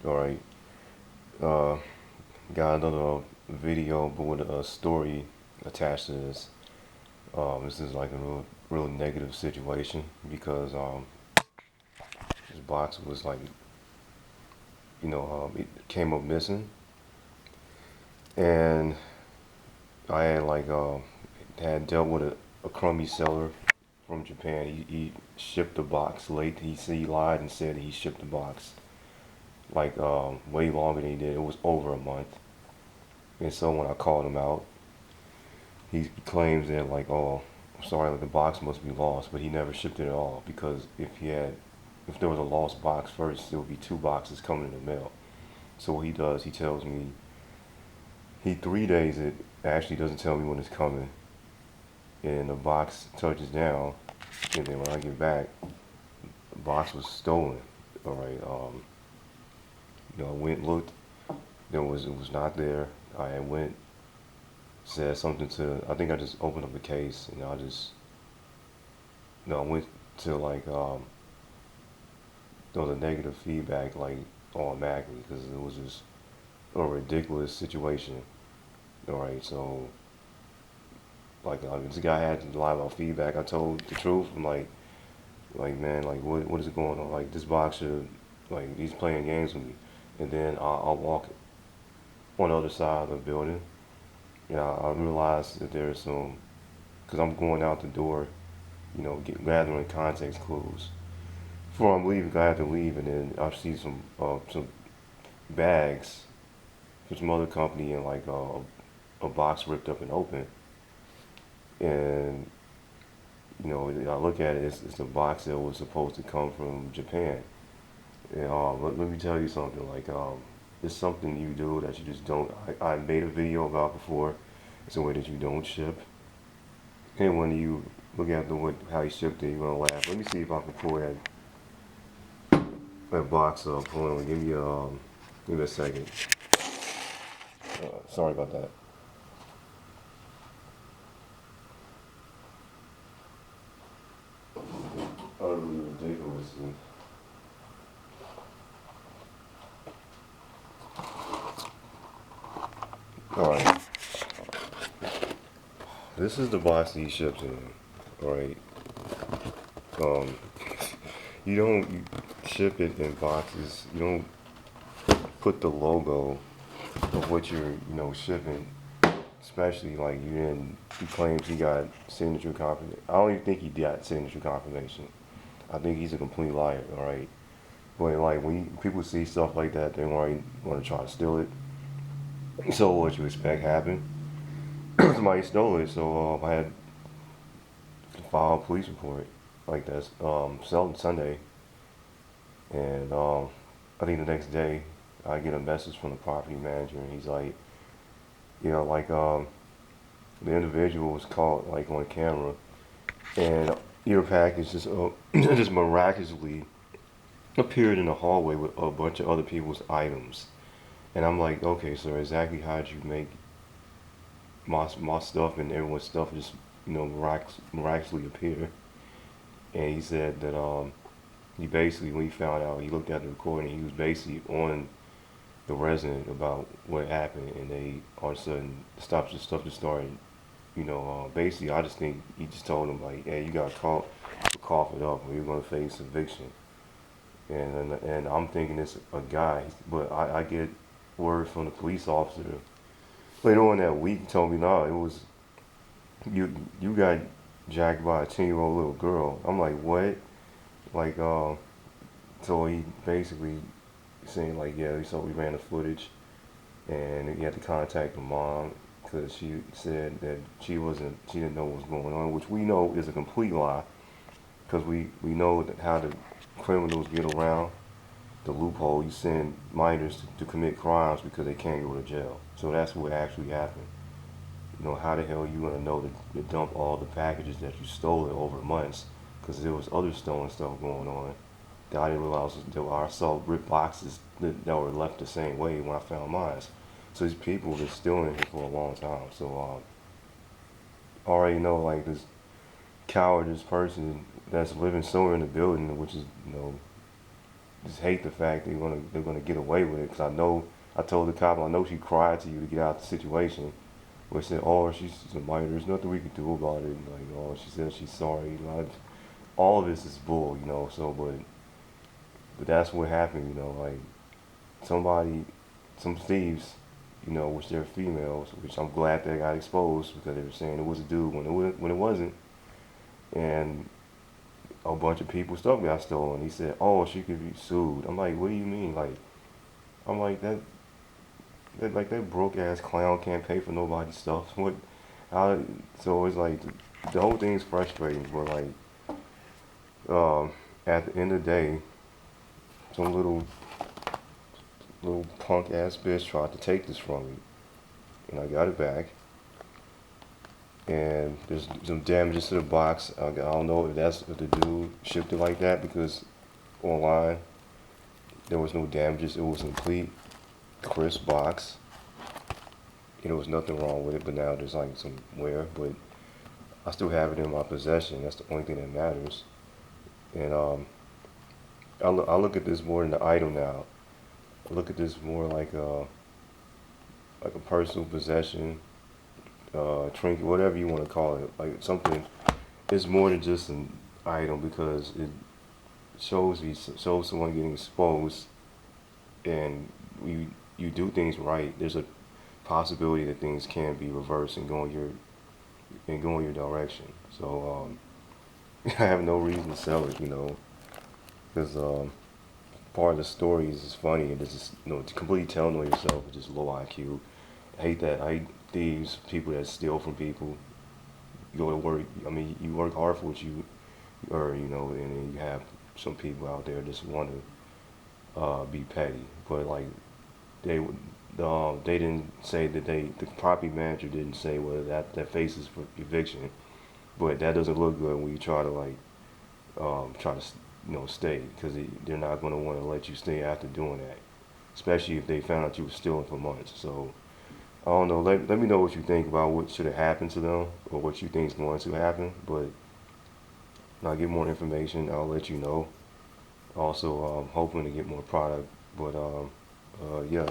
Alright. Uh, got another video, but with a story attached to this. This is like a real negative situation because this box was like, it came up missing, and I had had dealt with a crummy seller from Japan. He shipped the box late. He lied and said he shipped the box way longer than he did. It was over a month. And so when I called him out, he claims that oh, I'm sorry, like the box must be lost, but he never shipped it at all because if there was a lost box first, there would be two boxes coming in the mail. So what he does, he tells me he 3 days it. Actually doesn't tell me when it's coming, and the box touches down, and then when I get back, the box was stolen. All right, I went and looked. It was not there. I went said something to. I think I just opened up the case and I just I went to there was a negative feedback automatically because it was just a ridiculous situation. All right, so this guy had to lie about feedback. I told the truth. I'm man, what is going on? Like this box should he's playing games with me, and then I'll walk on the other side of the building. I realized that there's some because I'm going out the door, gathering context clues. Before I'm leaving, I have to leave, and then I see some bags from some other company and a box ripped up and open. And I look at it, it's a box that was supposed to come from Japan. And let me tell you something. It's something you do that you just don't. I made a video about before. It's a way that you don't ship. And when you look at how he shipped it, you're gonna laugh. Let me see if I can pull that box up. Hold on, give me a second. Sorry about that. Utterly ridiculous. All right, this is the box that he shipped in. All right, um, you ship it in boxes. You don't put the logo of what you're shipping. Especially he claims he got signature confirmation. I don't even think he got signature confirmation. I think he's a complete liar. All right, but people see stuff like that, they want to try to steal it. So what you expect happened? Somebody stole it, so I had to file a police report like that's Sunday, and I think the next day I get a message from the property manager, and he's like, the individual was caught on camera, and your package just just miraculously appeared in the hallway with a bunch of other people's items, and I'm like, okay, sir, exactly how did you make my stuff and everyone's stuff just miraculously appear? And he said that he basically when he found out, he looked at the recording, he was basically on the resident about what happened, and they all of a sudden stopped the stuff just started. Basically, I just think he just told him hey, you got caught, cough it up, or you're gonna face eviction. And I'm thinking it's a guy, but I get word from the police officer later on that week. He told me no, it was you got jacked by a 10-year-old little girl. I'm like what? Like so he basically saying yeah, so we ran the footage, and he had to contact the mom because she said that she didn't know what was going on, which we know is a complete lie because we know that how the criminals get around the loophole. You send minors to commit crimes because they can't go to jail. So that's what actually happened. How the hell are you gonna know to dump all the packages that you stole over months? Because there was other stolen stuff going on that I didn't realize I saw ripped boxes that were left the same way when I found mine. So these people have been stealing here for a long time. So I already know this cowardice person that's living somewhere in the building, which is just hate the fact they're gonna get away with it. Cause I told the cop I know she cried to you to get out of the situation. But she said, oh, she's a minor. There's nothing we can do about it. Like, oh, she said she's sorry. All of this is bull, So, but that's what happened, Like somebody, some thieves, which they're females, which I'm glad they got exposed because they were saying it was a dude when it wasn't, and a bunch of people stuff got stolen. He said, "Oh, she could be sued." I'm like, "What do you mean?" I'm like that broke ass clown can't pay for nobody's stuff. What? How, so it's like the whole thing is frustrating, but at the end of the day, some little punk ass bitch tried to take this from me, and I got it back. And there's some damages to the box. I don't know if the dude shipped it like that because online there was no damages. It was a complete crisp box. There was nothing wrong with it, but now there's like some wear. But I still have it in my possession. That's the only thing that matters. And I look at this more than the item now. I look at this more like a personal possession, trinket, whatever you want to call it. Like something. It's more than just an item because it shows someone getting exposed, and you do things right. There's a possibility that things can be reversed and go in your direction. So I have no reason to sell it, because part of the story is just funny and it's just to completely telling on yourself is just low IQ. I hate that. I hate thieves, people that steal from people. You go to work. I mean, you work hard for what you earn, and then you have some people out there just want to be petty. But like they they didn't say that the property manager didn't say whether that faces for eviction, but that doesn't look good when you try to try to stay because they're not going to want to let you stay after doing that, especially if they found out you were stealing for months. So I don't know. Let me know what you think about what should have happened to them or what you think is going to happen. But when I get more information, I'll let you know. Also, hoping to get more product. But yeah.